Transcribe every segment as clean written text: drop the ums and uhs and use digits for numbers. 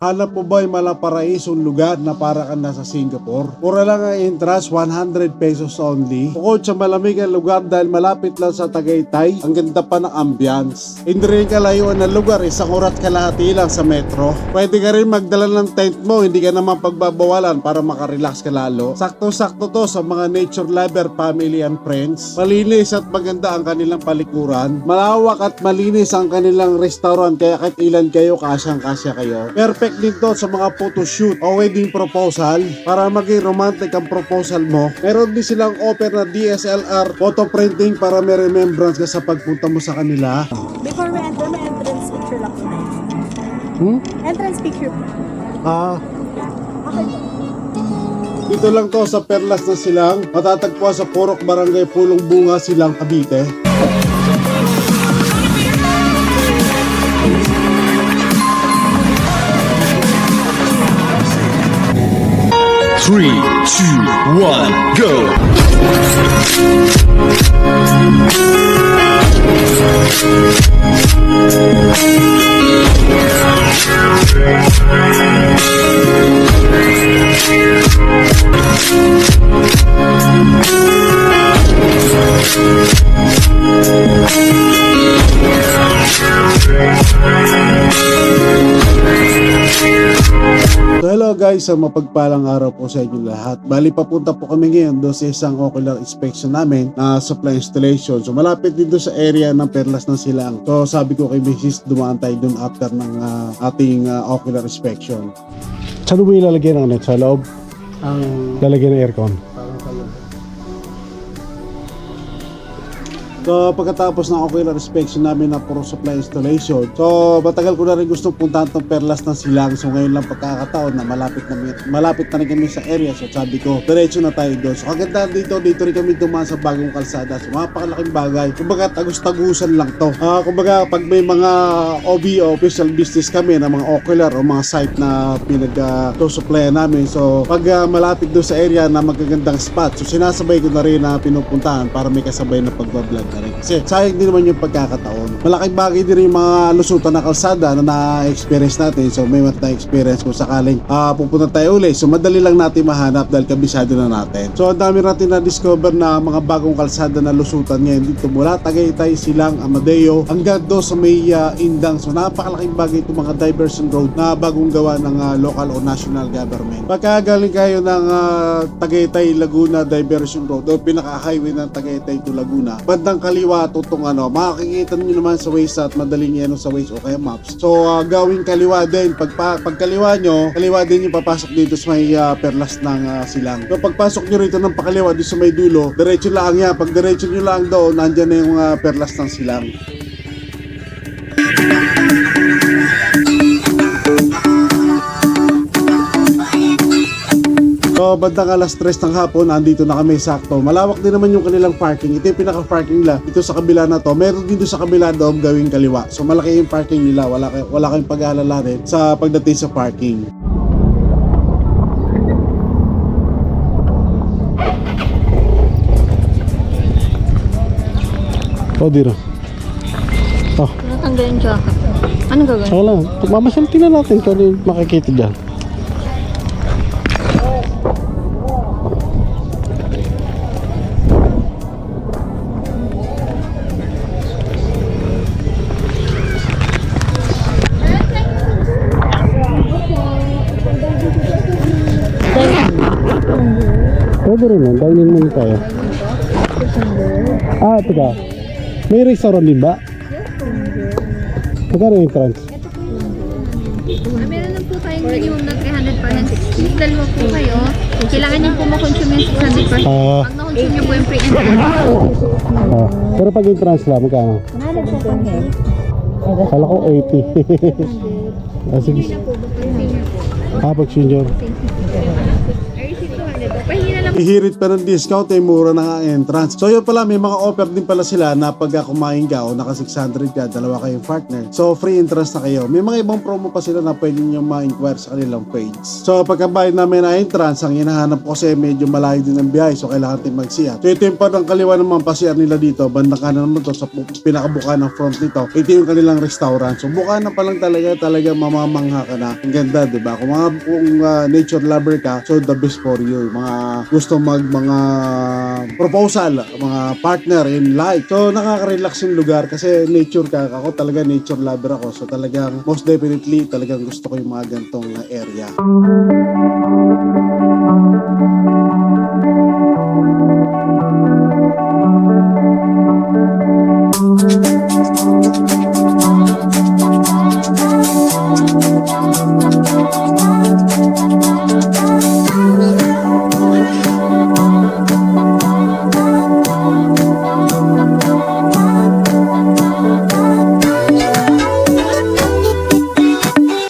Hanap mo ba yung malaparaisong lugar na para ka nasa Singapore? Mura lang ang entrance, 100 pesos only. Bukod sa malamig ang lugar dahil malapit lang sa Tagaytay, ang ganda pa ng ambience. Hindi rin kalayuan ng lugar, isang oras kalahati lang sa metro. Pwede ka rin magdala ng tent mo, hindi ka naman pagbabawalan para makarelax ka lalo. Sakto-sakto to sa mga nature lover, family and friends. Malinis at maganda ang kanilang palikuran. Malawak at malinis ang kanilang restaurant, kaya kahit ilan kayo, kasyang-kasya kayo. Perfect dito sa mga photoshoot o wedding proposal para maging romantic ang proposal mo. Meron din silang offer na DSLR photo printing para may remembrance ka sa pagpunta mo sa kanila. Before we enter, may entrance picture lang po. Entrance picture po. Okay po. Dito lang to sa Perlas ng Silang, matatagpuan sa Purok Barangay Pulong Bunga, Silang, Cavite. Three, two, one, go! So hello guys, mapagpalang araw po sa inyo lahat. Bali papunta po kami ngayon doon sa isang ocular inspection namin na supply installation. So malapit dito sa area ng Perlas ng Silang. So sabi ko kay Mrs. dumaan tayo doon after ng ating ocular inspection. Saan mo ilalagay ng net? Sa loob? Lalagay ng aircon? So pagkatapos ng ocular inspection namin na puro supply installation, so matagal ko na rin gustong puntahan tong Perlas ng Silang. So ngayon lang pagkakataon na malapit na rin kami sa area. So sabi ko, diretso na tayo doon. So kaganda dito rin kami dumaan sa bagong kalsada. So mapakalaking bagay. Kumbaga tagus-tagusan lang to. Kumbaga pag may mga OBO, official business kami na mga ocular o mga site na pinag-supply namin. So pag malapit doon sa area na magagandang spot, so sinasabay ko na rin na pinupuntahan para may kasabay na pagbablog na rin. Kasi sayang din naman yung pagkakataon. Malaking bagay din yung mga lusutan na kalsada na na-experience natin. So may na-experience kung sakaling pupunta tayo ulit. So madali lang natin mahanap dahil kabisado na natin. So ang dami natin na-discover na mga bagong kalsada na lusutan ngayon dito mula Tagaytay, Silang, Amadeo hanggang doon sa may Indang. So napakalaking bagay itong mga diversion road na bagong gawa ng local o national government. Pagka galing kayo ng Tagaytay, Laguna diversion road o pinaka-highway ng Tagaytay to Laguna, bandang kaliwa tutong makikita niyo naman sa Waze at madaling yan sa Waze o kaya Maps. So gawing kaliwa din, pag kaliwa nyo, kaliwa din yung papasok dito sa may Perlas ng Silang. So pagpasok nyo rito ng pakaliwa dito sa may dulo, diretso lang yan. Pag diretso nyo lang doon, nandyan na yung Perlas ng Silang. So bandang alas 3 ng hapon, andito na kami sakto. Malawak din naman yung kanilang parking. Ito yung pinaka-parking nila. Ito sa kabila na to. Meron dito sa kabila doon gawing kaliwa. So malaki yung parking nila. Wala kayong pag-aalala rin sa pagdating sa parking. O, dito. Natanggal yung jacket. Anong gagawin? Saka lang. Mamasyal, tingnan natin kung ano yung makikita dyan. Pwede rin yan. Dahil naman tayo. Ito ka. May restaurant din ba? Magkano yung entrance? Meron lang po tayong minimum na 300 per hand. Since dalawa po kayo, kailangan niyo po makonsume yung 600 per hand. Pag na-consume niyo po yung free entrance. Pero pag entrance lang, magkano? 100 po pang head. Kala ko 80. Sige. Hindi na po, pag senior po. Pag senior. Or is it 200 po? Pahingi na lang Ihirit pa ng discount, mura na nga entrance. So yun pala, may mga offer din pala sila na pag kumain ka o naka 600 ka, dalawa kayong partner. So free entrance na kayo. May mga ibang promo pa sila na pwede nyo ma-inquire sa kanilang page. So pagkabayad namin na entrance, ang hinahanap ko kasi medyo malayo din ang biyahe, so kailangan natin mag-CR. So ito yung parang kaliwa naman pa-CR nila dito, bandang kanan naman to sa pinakabuka ng front nito. Ito yung kanilang restaurant. So buka na pa lang talaga mamamangha ka na. Ang ganda, di ba? Kung nature lover ka, so the best for you. Mga gusto mga proposal, mga partner in life. So nakaka-relax yung lugar kasi nature ka. Ako talaga nature lover ako. So talagang most definitely talagang gusto ko yung mga gantong area.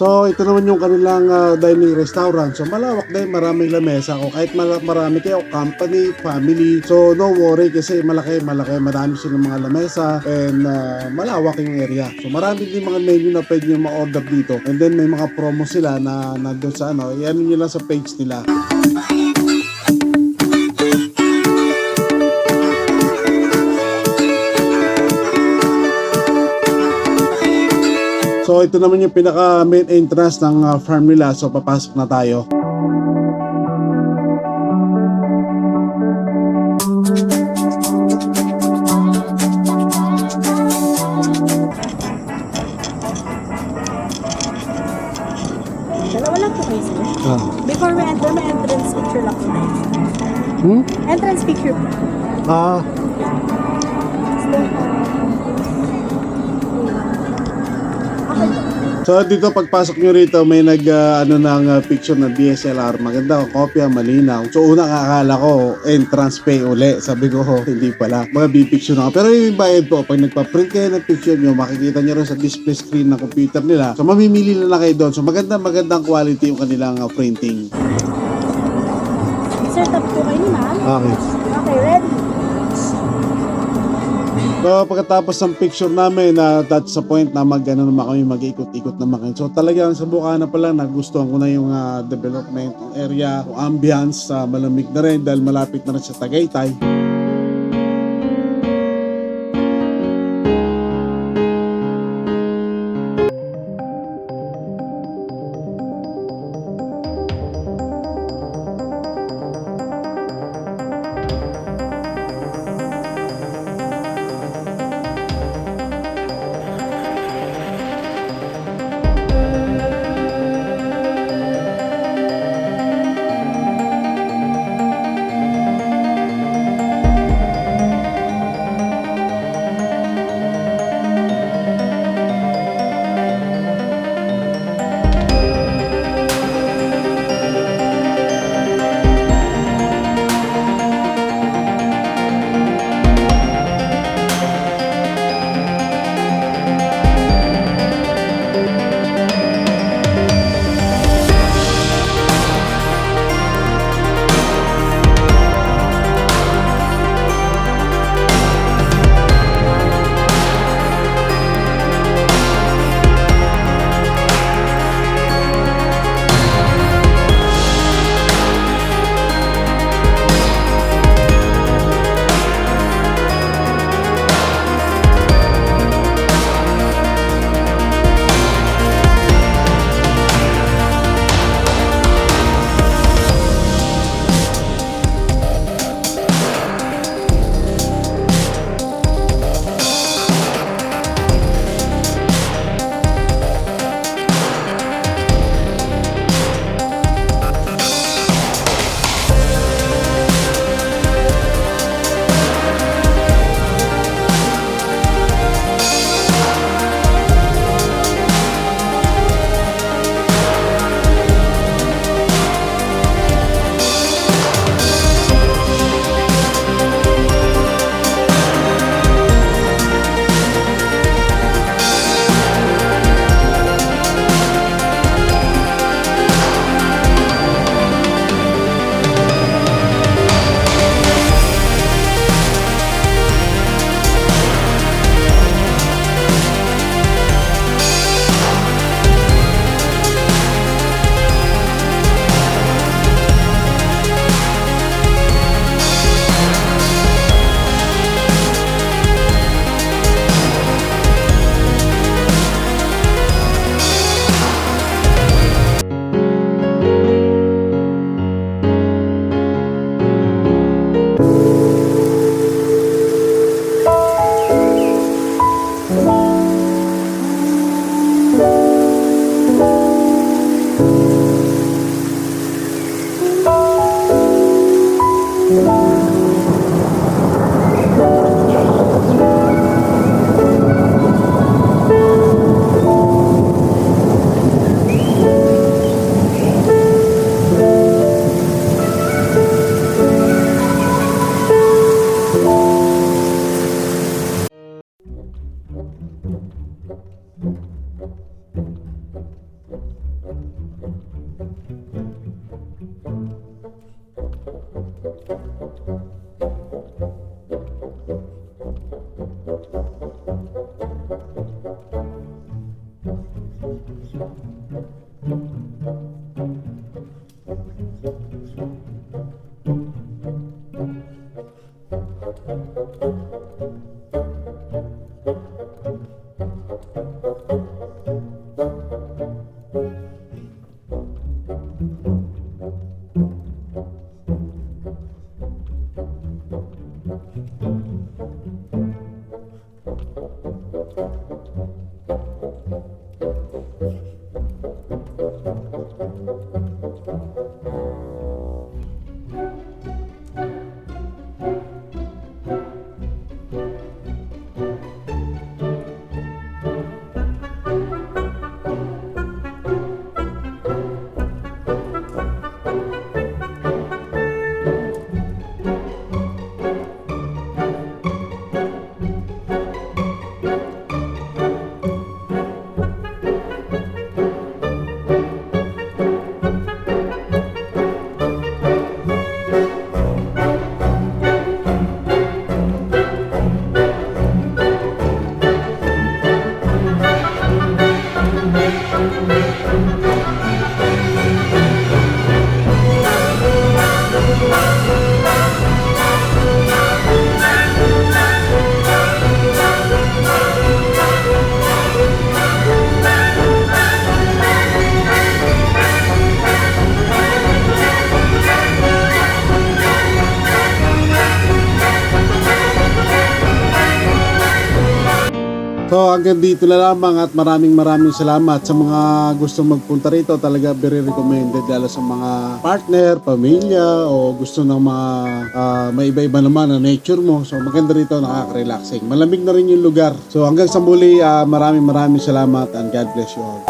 So ito naman yung kanilang dining restaurant. So malawak din, maraming lamesa. O kahit marami kayo, company, family. So no worry kasi malaki. Marami silang mga lamesa and malawak yung area. So marami din mga menu na pwede nyo ma-order dito. And then may mga promo sila na nandun sa yan nyo lang sa page nila. So ito naman yung pinaka main entrance ng farm nila. So papasok na tayo. Dalawa lang po kayo, sir. Before we enter, may entrance picture lang po tayo. Entrance picture po. So dito pagpasok nyo rito may picture na DSLR. Maganda, kopya, malinaw. So una akala ko entrance pay uli. Sabi ko hindi pala. Mga B-picture na. Pero yung bayad po, pag nagpa-print kayo ng picture nyo, makikita nyo rin sa display screen ng computer nila. So mamimili na lang kayo doon. So magandang quality yung kanilang printing. Sir, tap po kayo ni ma'am. Okay. Okay, ready? So pagkatapos ng picture namin na touch sa point na naman kami mag-ikot-ikot naman. So talagang sa Bukana pa lang nagustuhan ko na yung development area, yung ambience, malamig na rin dahil malapit na rin sa Tagaytay. So hanggang dito na lamang at maraming salamat sa mga gustong magpunta rito. Talaga very recommended lalo sa mga partner, pamilya o gusto ng mga may iba-iba naman na nature mo. So maganda rito, nakaka-relaxing. Malamig na rin yung lugar. So hanggang sa muli, maraming salamat and God bless you all.